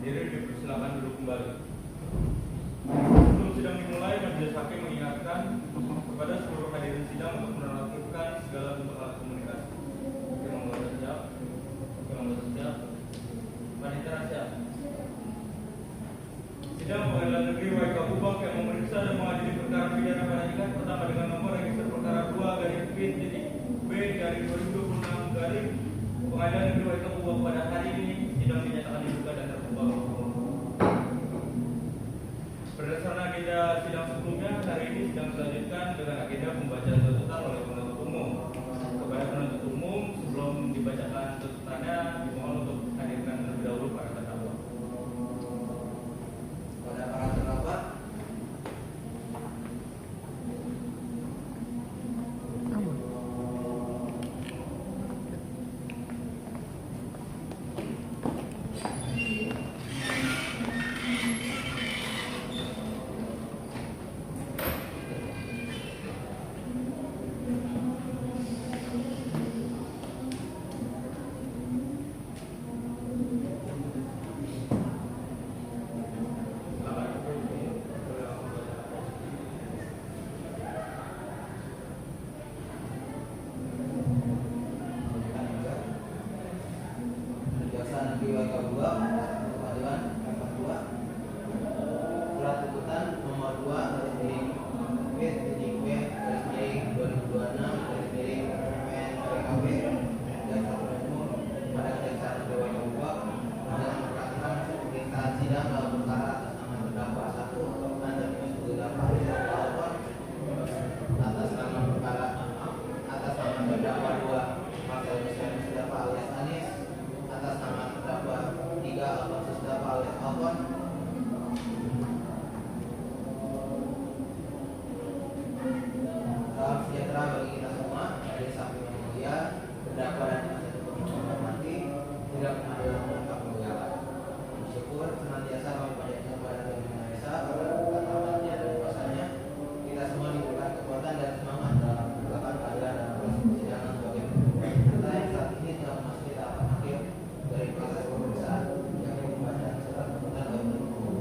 berdiri dipersilakan duduk kembali. Sebelum sidang dimulai, majelis hakim mengingatkan kepada seluruh hadirin sidang untuk menerapkan segala bentuk alat komunikasi. Yang anggota siap, Panitera siap. Sidang Pengadilan Negeri WK Ubang yang memeriksa dan mengadili perkara pidana pada tingkat pertama dengan nomor register perkara 2/P.B/2026 Pengadilan Negeri WK Ubang pada hari ini sidang dinyatakan dibuka dan terbuka. Berdasarkan agenda sidang sebelumnya, hari ini sidang dilanjutkan dengan agenda pembacaan tuntutan oleh penuntut umum. Kepada penuntut umum, sebelum dibacakan tuntutannya, dimohon untuk hadirkan terlebih dahulu para terdakwa. Pada para terdakwa, Kejaksaan Negeri WK Ubang, Pengadilan Tingkat 2, surat tuntutan nomor 2/P/2026/PN-PKP Jaksa Penuntut pada Kejaksaan Negeri WK Ubang dengan memperhatikan pemeriksaan sidang dalam perkara atas nama terdakwa 1 Anton Yusuf atas nama terdakwa 2 Marcel Yusuf alias Anis, atas nama terdakwa 3 Alfonsus Dafa alias Alfon, salam sejahtera bagi kita semua. Dari samping yang mulia, terdakwa dan penasihat hukum yang menghormati, tidak pengadilan lengkap muliakan. Bersyukur senantiasa kami panjatkan kepada Tuhan Yang Maha Esa agar berkat rahmat-Nya dan kuasa-Nya kita semua diberikan kekuatan dan semangat dalam menegakkan keadilan dan proses persidangan sebagai berikut. Kita yang saat ini telah memasuki tahap akhir dari proses pemeriksaan, yakni pembacaan surat tuntutan oleh penuntut umum.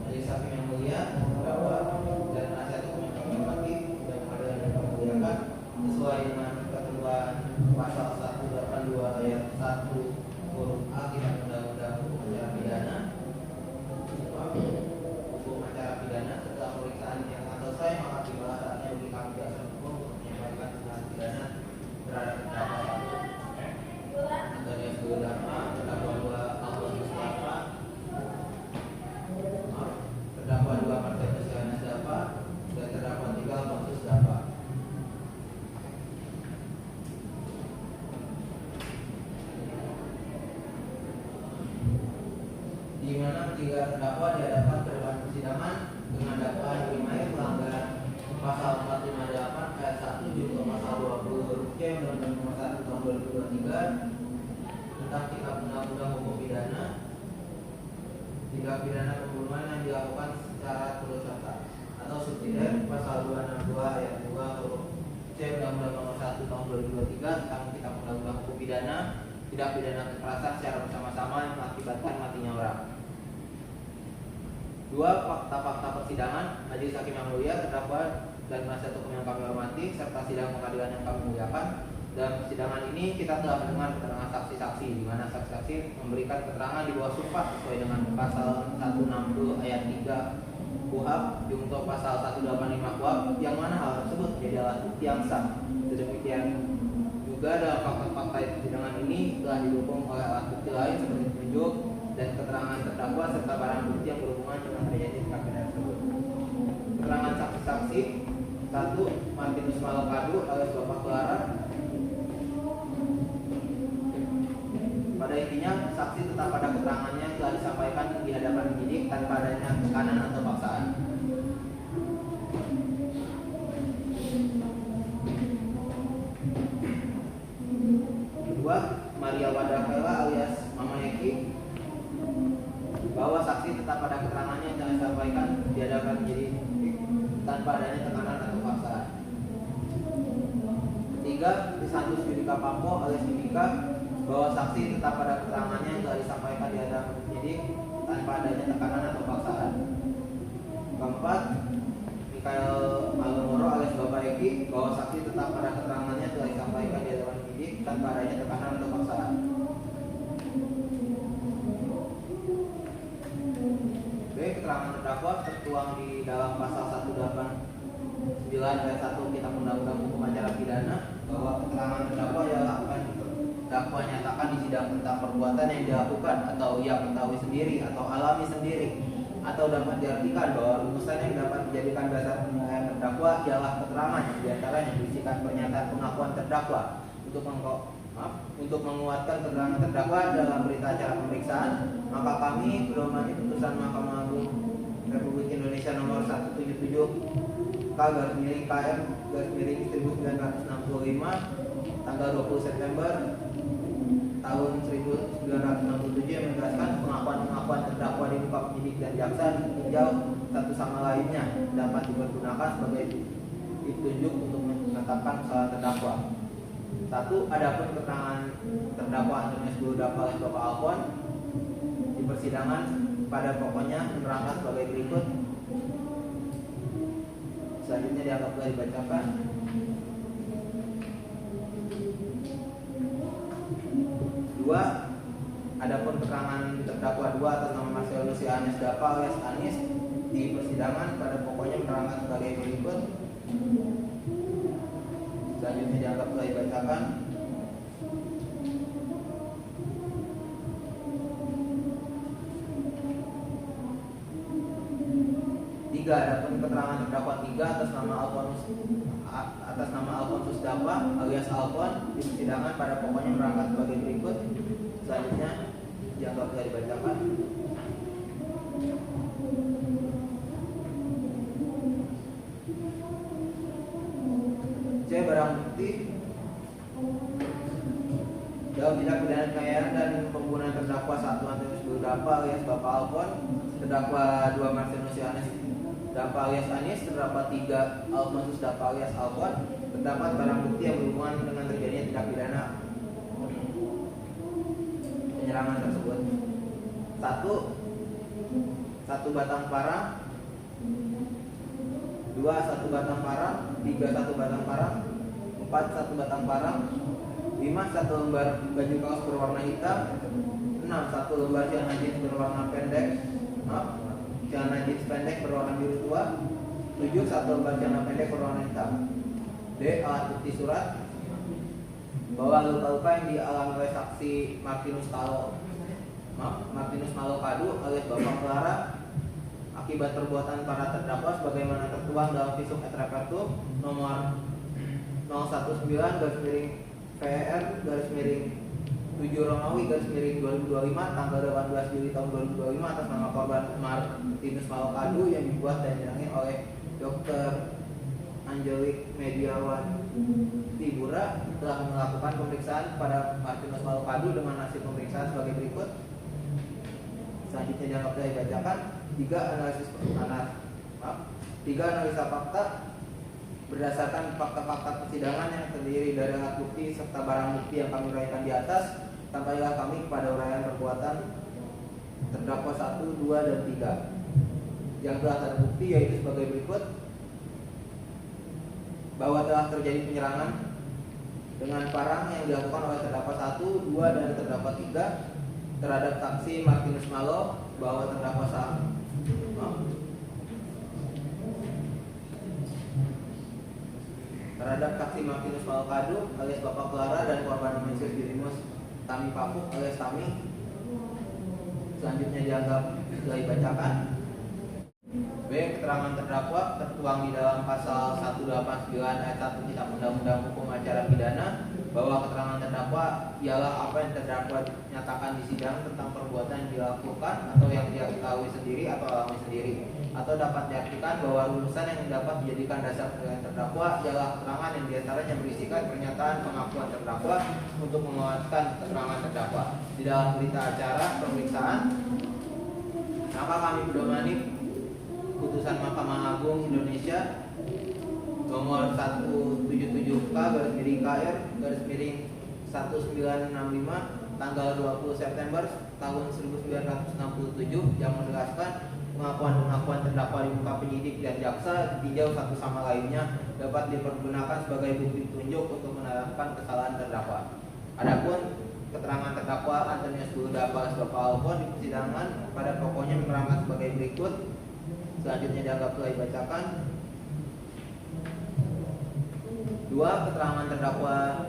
Dari samping yang mulia, terdakwa dan penasihat hukum yang kami hormati, dan pengadilan yang kami muliakan, sesuai dengan ketentuan pasal 182 ayat 1 huruf A Kitab Undang-Undang Hukum Acara Pidana, setelah pemeriksaan yang telah selesai, maka tibalah saatnya bagi kami jaksa hukum untuk menyampaikan tuntutan pidana terhadap terdakwa 1 Antonius Dafa, terdakwa 2 Alfonsus Dafa, terdakwa 2 Marcel Yusuf Dafa, dan terdakwa 3 Alfonsus Dafa. Di mana ketiga terdakwa dihadapkan ke depan persidangan dengan dakwaan dimain pelanggaran pasal 458 ayat 1 junto pasal 20 huruf C Undang-Undang Nomor 1 Tahun 2023 tentang Kitab Undang-Undang Hukum Pidana, tindak pidana pembunuhan yang dilakukan secara turut serta, atau subsidiar pasal 262 ayat 2 huruf C Undang-Undang Nomor 1 Tahun 2023 tentang Kitab Undang-Undang Hukum Pidana, tindak pidana kekerasan secara bersama-sama yang mengakibatkan matinya orang. 2. Fakta-fakta persidangan. Majelis Hakim yang mulia, terdakwa dan penasihat hukum yang kami hormati, serta sidang pengadilan yang kami muliakan. Dalam persidangan ini kita telah mendengar keterangan saksi-saksi, di mana saksi-saksi memberikan keterangan di bawah sumpah sesuai dengan pasal 160 ayat 3 KUHP junto pasal 185 KUHP, yang mana hal tersebut menjadi alat bukti yang sah. Sedemikian juga dalam fakta-fakta persidangan ini telah didukung oleh alat bukti lain seperti petunjuk dan keterangan terdakwa serta barang bukti yang berhubungan dengan terjadi tindak pidana tersebut. Keterangan saksi-saksi: 1. Martinus Malokadu alias Bapak Clara. Pada intinya, saksi tetap pada keterangannya yang telah disampaikan di hadapan penyidik tanpa adanya tekanan atau paksaan. 2. Maria Wadakela alias Mama Eki, bahwa saksi tetap pada keterangannya yang telah disampaikan di hadapan penyidik tanpa adanya tekanan atau paksaan. 3. Krisantus Judika Pampo alias Judika, bahwa saksi tetap pada keterangannya yang telah disampaikan di hadapan penyidik tanpa adanya tekanan atau paksaan. Keempat, Mikael Malumoro alias Bapak Eki, bahwa saksi tetap pada keterangannya telah disampaikan di hadapan penyidik tanpa adanya tekanan atau paksaan. B. Keterangan terdakwa tertuang di dalam pasal 189 ayat 1 Kitab Undang-Undang Hukum Acara Pidana, bahwa keterangan terdakwa ialah apa yang terdakwa nyatakan di sidang tentang perbuatan yang dilakukan atau ia ketahui sendiri atau alami sendiri, atau dapat diartikan bahwa rumusan yang dapat dijadikan dasar penilaian terdakwa ialah keterangan yang diantaranya berisikan pernyataan pengakuan terdakwa untuk menguatkan keterangan terdakwa dalam berita acara pemeriksaan. Maka kami pedomani putusan Mahkamah Agung Republik Indonesia nomor 177 K/KM/1965 tanggal 20 September tahun 1967 yang menegaskan pengakuan terdakwa di muka penyidik dan jaksa ditinjau satu sama lainnya dapat dipergunakan sebagai petunjuk untuk menetapkan kesalahan terdakwa. 1. Adapun keterangan terdakwa Antonius Guludafa alias Bapak Alfon di persidangan pada pokoknya menerangkan sebagai berikut. Selanjutnya dianggap telah dibacakan. 2. Adapun keterangan terdakwa 2 atas nama Marcelus Yohanes Dafa alias Anis di persidangan pada pokoknya menerangkan sebagai berikut. Selanjutnya dianggap telah dibacakan. 3. Adapun keterangan terdakwa 3 atas nama Alfonsus Dafa alias Alfon di persidangan pada pokoknya menerangkan sebagai berikut. Selanjutnya dianggap telah dibacakan. C. Barang bukti dalam tindak pidana kekayaan dan pembunuhan terdakwa 1 Antonius Guludafa alias Bapak Alfon, terdakwa 2 Marcelus Yohanes Dafa alias Anis, terdakwa 3 Alfonsus Dafa alias Alfon, terdapat barang bukti yang berhubungan dengan terjadinya tindak pidana penyerangan tersebut. 1 batang parang, 2 1 batang parang, 3 1 batang parang, 4 1 batang parang, 5 1 lembar baju kaos berwarna hitam, 6 1 lembar celana jeans berwarna pendek, celana jeans pendek berwarna biru tua, 7 1 lembar celana pendek berwarna hitam. D. Alat bukti surat bahwa luka-luka yang dialami oleh saksi Martinus Malokadu alias Bapak Clara akibat perbuatan para terdakwa sebagaimana tertuang dalam visum et repertum nomor 019/PER/7 Romawi /2025 tanggal 18 Juli tahun 2025 atas nama korban Martinus Malokadu yang dibuat dan didampingi oleh Dr. Angelik Mediawan Tibura telah melakukan pemeriksaan pada Martinus Malokadu dengan hasil pemeriksaan sebagai berikut. Selanjutnya dianggap telah dibacakan. 3 analisa fakta berdasarkan fakta-fakta persidangan yang terdiri dari alat bukti serta barang bukti yang kami uraikan di atas, sampailah kami kepada uraian perbuatan terdakwa 1, 2, dan 3 yang telah terbukti, yaitu sebagai berikut. Bahwa telah terjadi penyerangan dengan parang yang dilakukan oleh terdakwa 1, 2, dan terdakwa 3 terhadap saksi Martinus Malo, bahwa terdakwa terhadap saksi Martinus Malokadu alias Bapak Clara dan korban Domitius Dirimus Tami Papuk alias Tami. Selanjutnya dianggap telah dibacakan. B. Keterangan terdakwa tertuang di dalam pasal 189 ayat 1 Kitab Undang-Undang Hukum Acara Pidana, bahwa keterangan terdakwa ialah apa yang terdakwa nyatakan di sidang tentang perbuatan yang dilakukan atau yang dia ketahui sendiri atau alami sendiri, atau dapat diartikan bahwa rumusan yang dapat dijadikan dasar penilaian terdakwa ialah keterangan yang diantaranya berisikan pernyataan pengakuan terdakwa untuk menguatkan keterangan terdakwa di dalam berita acara pemeriksaan. Maka kami pedomani putusan Mahkamah Agung Indonesia nomor 177 K/KR/1965 1965 tanggal 20 September tahun 1967 yang menegaskan pengakuan terdakwa di muka penyidik dan jaksa ditinjau satu sama lainnya dapat dipergunakan sebagai bukti petunjuk untuk menetapkan kesalahan terdakwa. Adapun keterangan terdakwa Antonius Bulu Dapa Bapak Alfon di persidangan pada pokoknya menerangkan sebagai berikut. Selanjutnya dianggap telah dibacakan. 2. Keterangan terdakwa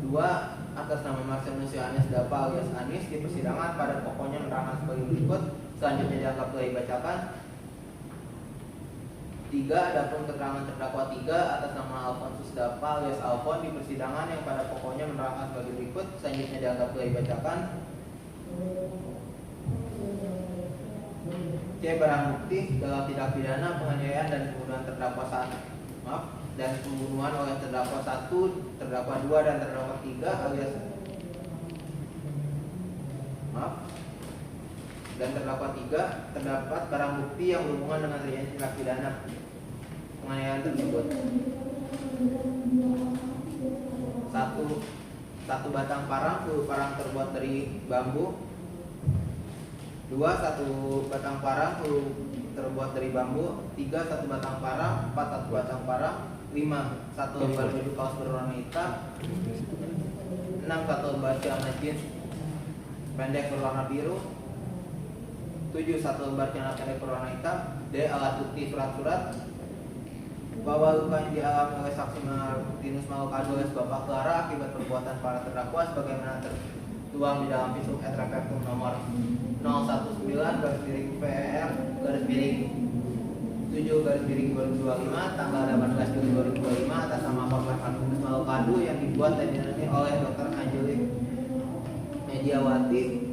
2 atas nama Marcelus Yohanes Dapa alias Anis di persidangan pada pokoknya menerangkan sebagai berikut. Selanjutnya dianggap telah dibacakan. 3. Adapun keterangan terdakwa 3 atas nama Alfonsus Dapa alias Alfon di persidangan yang pada pokoknya menerangkan sebagai berikut. Selanjutnya dianggap telah dibacakan. C. Barang bukti dalam tindak pidana penganiayaan dan pembunuhan terdakwa dan pembunuhan oleh terdakwa 1, terdakwa 2 dan terdakwa 3 alias dan terdakwa 3 terdapat barang bukti yang berhubungan dengan terjadinya tindak pidana penganiayaan tersebut. 1 batang parang, 10 parang terbuat dari bambu. 2 1 batang parang, 10 terbuat dari bambu. 3 1 batang parang, 4 1 batang parang. 5 1 lembar baju kaos berwarna hitam. 6 1 lembar celana jeans pendek berwarna biru. 7 1 lembar celana pendek berwarna hitam. D. Alat bukti surat-surat bahwa luka yang dialami oleh saksi Martinus Malukado alias Bapak Clara akibat perbuatan para terdakwa sebagaimana tertuang di dalam visum et repertum nomor 019/7/2025 tanggal 18 Juli 2025 atas nama korban Martinus Malukado yang dibuat dan dialami oleh Dr. Angelik Mediawati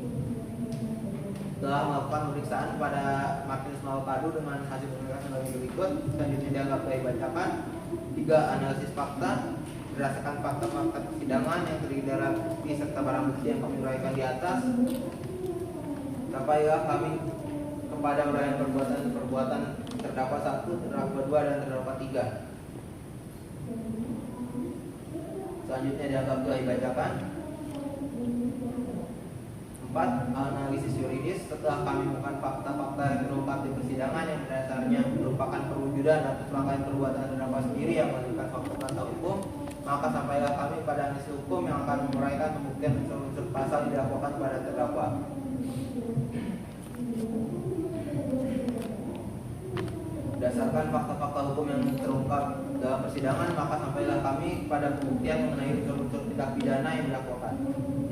telah melakukan pemeriksaan pada Martinus Malukado dengan hasil pemeriksaan sebagai berikut. Selanjutnya dianggap telah dibacakan. 3. Analisis fakta berdasarkan fakta-fakta persidangan yang terdiri dari bukti serta barang bukti yang kami uraikan di atas. Sampailah kami kepada uraian perbuatan terdakwa 1, terdakwa 2 dan terdakwa 3. Selanjutnya dianggap telah dibacakan. 4. Analisis yuridis. Setelah kami menemukan fakta-fakta yang terungkap di persidangan yang dasarnya merupakan perwujudan atas rangkaian perbuatan terdakwa sendiri yang menunjukkan fakta-fakta hukum, maka sampailah kami pada analisis hukum yang akan menguraikan pembuktian unsur-unsur pasal didakwakan pada terdakwa. Berdasarkan fakta-fakta hukum yang terungkap dalam persidangan, maka sampailah kami pada pembuktian mengenai unsur-unsur tindak pidana yang didakwakan.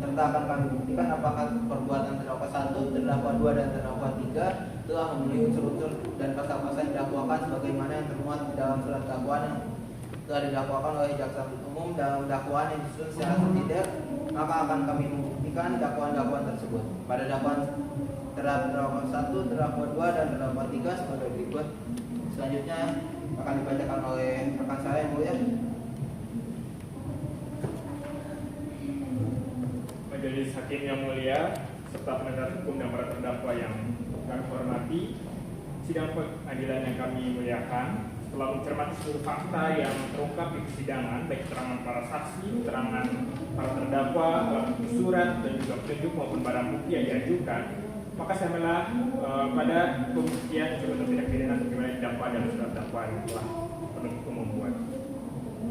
Serta akan kami buktikan apakah perbuatan terdakwa 1, terdakwa 2 dan terdakwa 3 telah memenuhi unsur-unsur dan pasal-pasal yang didakwakan sebagaimana yang termuat di dalam surat dakwaan yang telah didakwakan oleh jaksa umum dalam dakwaan yang disusun secara tertib, maka akan kami membuktikan dakwaan-dakwaan tersebut. Pada dakwaan terdakwa 1, terdakwa 2 dan terdakwa 3 sebagai berikut. Selanjutnya akan dibacakan oleh rekan saya yang mulia. Majelis Hakim yang mulia serta penasihat hukum dan para terdakwa yang kami hormati, sidang pengadilan yang kami muliakan, setelah mencermati seluruh fakta yang terungkap di persidangan, baik keterangan para saksi, keterangan para terdakwa, alat bukti surat dan juga petunjuk maupun barang bukti yang diajukan, maka sampailah pada pembuktian unsur tindak pidana sebagaimana didakwa dalam surat dakwaan yang telah penuntut umum buat.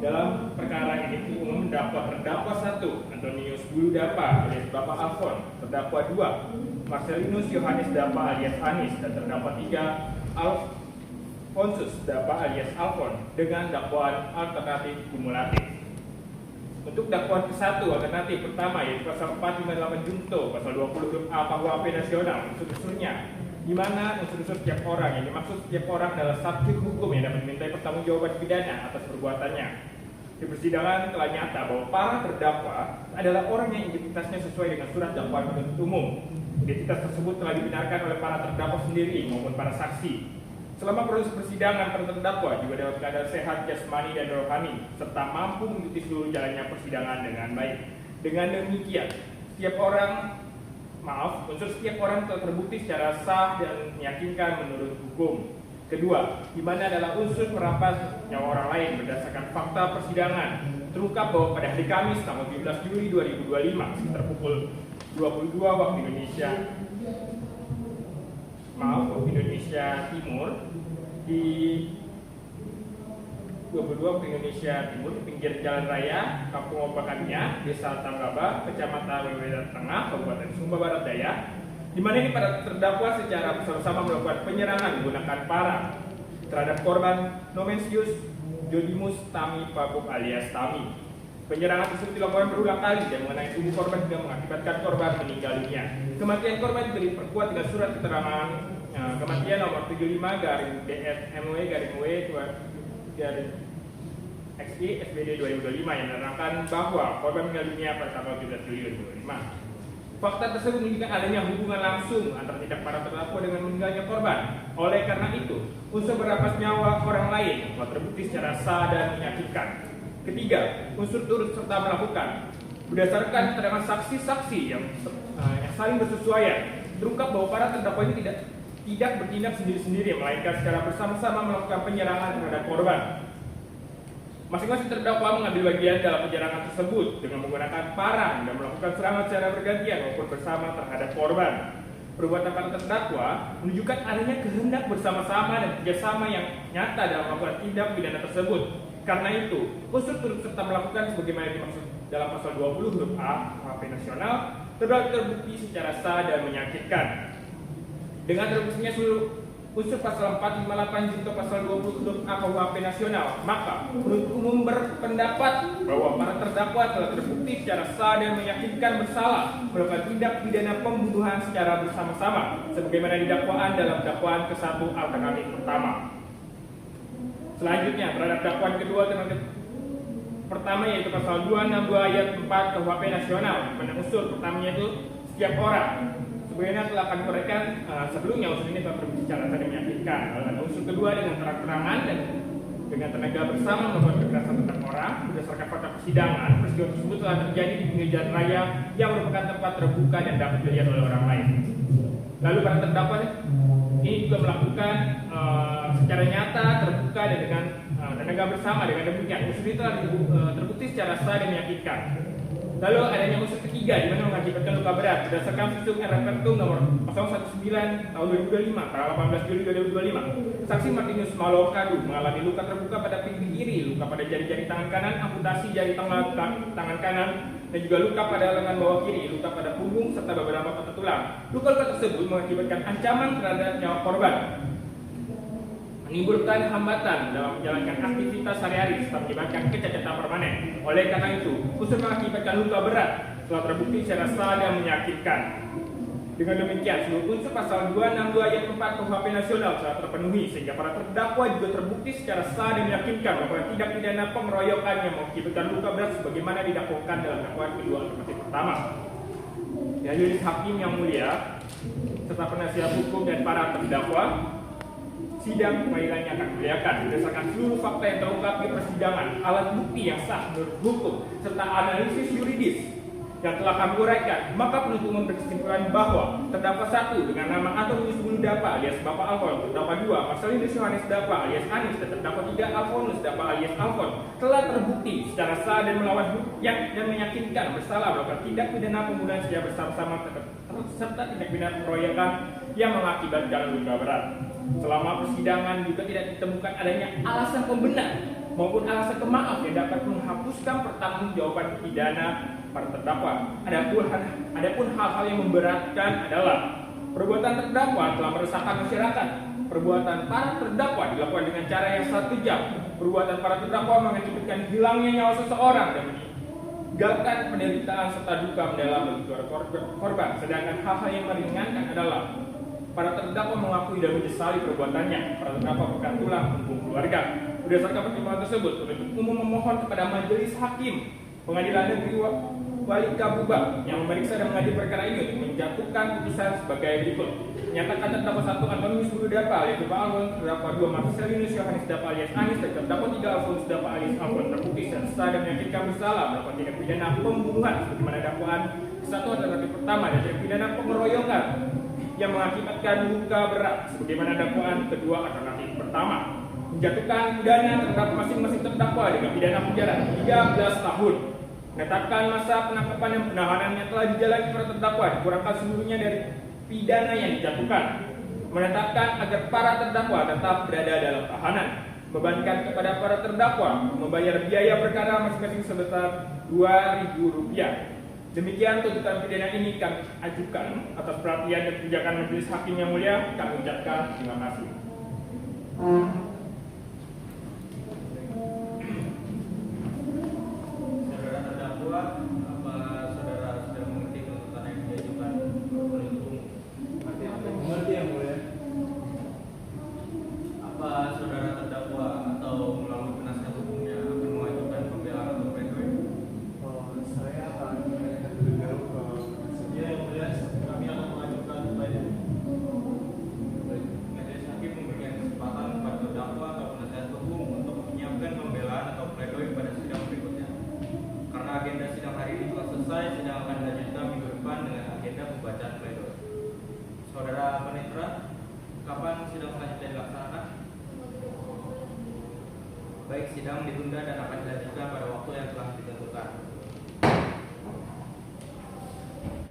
Dalam perkara ini penuntut umum mendakwa terdakwa 1 Antonius Bulu Dapa alias Bapak Alfon, terdakwa 2 Marcelinus Yohanes Dapa alias Anis, dan terdakwa 3 Alfonsus Dapa alias Alfon dengan dakwaan alternatif kumulatif. Untuk dakwaan ke-1 alternatif pertama yaitu pasal 458 Junto, pasal 20 huruf A KUHP nasional, unsur-unsurnya di mana unsur-unsur setiap orang yang dimaksud setiap orang adalah subjek hukum yang dapat dimintai pertanggungjawaban pidana atas perbuatannya. Di persidangan telah nyata bahwa para terdakwa adalah orang yang identitasnya sesuai dengan surat dakwaan penuntut umum. Identitas tersebut telah dibenarkan oleh para terdakwa sendiri maupun para saksi. Selama proses persidangan, para terdakwa juga dalam keadaan sehat jasmani dan rohani serta mampu mengikuti seluruh jalannya persidangan dengan baik. Dengan demikian, unsur setiap orang telah terbukti secara sah dan meyakinkan menurut hukum. Kedua, di mana adalah unsur merampas nyawa orang lain berdasarkan fakta persidangan terungkap bahwa pada hari Kamis tanggal 17 Juli 2025 sekitar pukul 22 waktu Indonesia Timur di 22 waktu Indonesia Timur di pinggir jalan raya Kampung Obakannya, Desa Tanggaba, Kecamatan Wewedan Tengah, Kabupaten Sumba Barat Daya, di mana ini para terdakwa secara bersama-sama melakukan penyerangan menggunakan parang terhadap korban Nomensius Jodimus Tami Pabuk alias Tami. Penyerangan tersebut dilakukan berulang kali dan mengenai tubuh korban hingga mengakibatkan korban meninggal dunia. Kematian korban juga diperkuat dengan surat keterangan kematian nomor 75/DF/MW/XI SBD 2025 yang menerangkan bahwa korban meninggal dunia pada tanggal 17 Juli 2025. Fakta tersebut menunjukkan adanya hubungan langsung antara tindak para terdakwa dengan meninggalnya korban. Oleh karena itu, unsur berampas nyawa orang lain telah terbukti secara sah dan menyakitkan. Ketiga, unsur turut serta melakukan. Berdasarkan keterangan saksi-saksi yang saling bersesuaian, terungkap bahwa para terdakwa ini tidak bertindak sendiri-sendiri, melainkan secara bersama-sama melakukan penyerangan terhadap korban. Masing-masing terdakwa mengambil bagian dalam penyerangan tersebut dengan menggunakan parang dan melakukan serangan secara bergantian maupun bersama terhadap korban. Perbuatan para terdakwa menunjukkan adanya kehendak bersama-sama dan kerjasama yang nyata dalam melakukan tindak pidana tersebut. Karena itu, unsur turut serta melakukan sebagaimana dimaksud dalam pasal 20 huruf A KUHP nasional terbukti secara sah dan menyakitkan. Dengan terbuktinya seluruh unsur pasal 458 junto pasal 20 huruf A KUHP nasional, maka penuntut umum berpendapat bahwa para terdakwa telah terbukti secara sah dan meyakinkan bersalah melakukan tindak pidana pembunuhan secara bersama-sama sebagaimana didakwaan dalam dakwaan ke-1 alternatif pertama. Selanjutnya, terhadap dakwaan kedua alternatif pertama yaitu pasal 262 ayat 4 KUHP nasional, pada unsur pertamanya itu setiap orang. Sebagaimana telah kami uraikan sebelumnya, unsur ini telah terbukti secara sah dan meyakinkan. Lalu unsur kedua dengan terang-terangan dan dengan tenaga bersama melakukan kekerasan terhadap orang. Berdasarkan fakta persidangan, peristiwa tersebut telah terjadi di pinggir jalan raya yang merupakan tempat terbuka dan dapat dilihat oleh orang lain. Lalu para terdakwa ini juga melakukan secara nyata, terbuka dan dengan tenaga bersama. Dengan demikian, unsur ini telah terbukti secara sah dan meyakinkan. Lalu adanya unsur ketiga di mana mengakibatkan luka berat berdasarkan visum RPTum nomor 019 tahun 2025 tanggal 18 Juli 2025. Saksi Martinus Malokadu mengalami luka terbuka pada pipi kiri, luka pada jari-jari tangan kanan, amputasi jari tangan kanan, dan juga luka pada lengan bawah kiri, luka pada punggung serta beberapa patah tulang. Luka-luka tersebut mengakibatkan ancaman terhadap nyawa korban, menimbulkan hambatan dalam menjalankan aktivitas sehari-hari serta menyebabkan kecacatan permanen. Oleh karena itu, unsur mengakibatkan luka berat telah terbukti secara sah dan menyakitkan. Dengan demikian, seluruh unsur pasal 262 ayat 4 KUHP nasional telah terpenuhi sehingga para terdakwa juga terbukti secara sah dan meyakinkan melakukan tindak pidana pengeroyokan yang mengakibatkan luka berat sebagaimana didakwakan dalam dakwaan kedua alternatif pertama. Majelis Hakim yang mulia serta penasihat hukum dan para terdakwa, sidang pengadilan yang akan dimuliakan berdasarkan seluruh fakta yang terungkap di persidangan, alat bukti yang sah menurut hukum, serta analisis yuridis yang telah kami uraikan, maka penuntut umum berkesimpulan bahwa terdakwa 1 dengan nama Antonius Bulu Dapa alias Bapak Alfon, terdakwa 2 Marcelinus Yohanes Dapa alias Anis, dan terdakwa 3 Alfonus Dapa alias Alfon telah terbukti secara sah dan melawan hukum dan meyakinkan bersalah melakukan tindak pidana pembunuhan secara bersama-sama serta tindak pidana pengeroyokan yang mengakibatkan luka berat. Selama persidangan juga tidak ditemukan adanya alasan pembenar maupun alasan pemaaf yang dapat menghapuskan pertanggungjawaban pidana para terdakwa. Adapun hal-hal yang memberatkan adalah perbuatan terdakwa telah meresahkan masyarakat. Perbuatan para terdakwa dilakukan dengan cara yang sangat kejam. Perbuatan para terdakwa mengakibatkan hilangnya nyawa seseorang dan meninggalkan penderitaan serta duka mendalam bagi keluarga korban. Sedangkan hal-hal yang meringankan adalah para terdakwa mengakui dan menyesali perbuatannya. Para terdakwa pegang tulang punggung keluarga. Berdasarkan pertimbangan tersebut, penuntut umum memohon kepada Majelis Hakim Pengadilan Negeri Wali Kabupaten yang memeriksa dan mengadili perkara ini untuk menjatuhkan putusan sebagai berikut. Menyatakan terdakwa 1 Antonius Bulu Dapa alias Bapak Alfon, terdakwa 2 Marcelinus Yohanes Dapa alias Anis, dan terdakwa 3 Alfonus Dapa alias Alfon terbukti secara sah dan meyakinkan bersalah melakukan tindak pidana pembunuhan sebagaimana dakwaan ke-1 alternatif pertama dan tindak pidana pengeroyokan yang mengakibatkan luka berat sebagaimana dakwaan kedua alternatif pertama. menjatuhkan pidana terhadap masing-masing terdakwa dengan pidana penjara 13 tahun, menetapkan masa penangkapan dan penahanan yang telah dijalani para terdakwa dikurangkan seluruhnya dari pidana yang dijatuhkan, menetapkan agar para terdakwa tetap berada dalam tahanan, membebankan kepada para terdakwa membayar biaya perkara masing-masing sebesar Rp2.000. Demikian tuntutan pidana ini kami ajukan. Atas perhatian dan kebijakan Majelis Hakim yang mulia, kami ucapkan terima kasih. Saudara terdakwa, apa saudara sudah mengerti tuntutan yang diajukan penuntut umum? Mengerti yang mulia. Apa saudara terdakwa atau melalui penasihat hukumnya akan mengajukan pembelaan atau pledoi? Saya akan menanyakan terlebih dahulu ke penasihatnya yang mulia. Kami akan mengajukan pledoi. Majelis Hakim memberikan kesempatan kepada terdakwa atau penasihat hukum untuk menyiapkan pembelaan atau pledoi pada sidang berikutnya. Karena agenda sidang hari ini telah selesai, sidang akan dilanjutkan minggu depan dengan agenda pembacaan pledoi. Saudara Panitra, kapan sidang selanjutnya dilaksanakan? Baik, sidang ditunda dan akan dilanjutkan pada waktu yang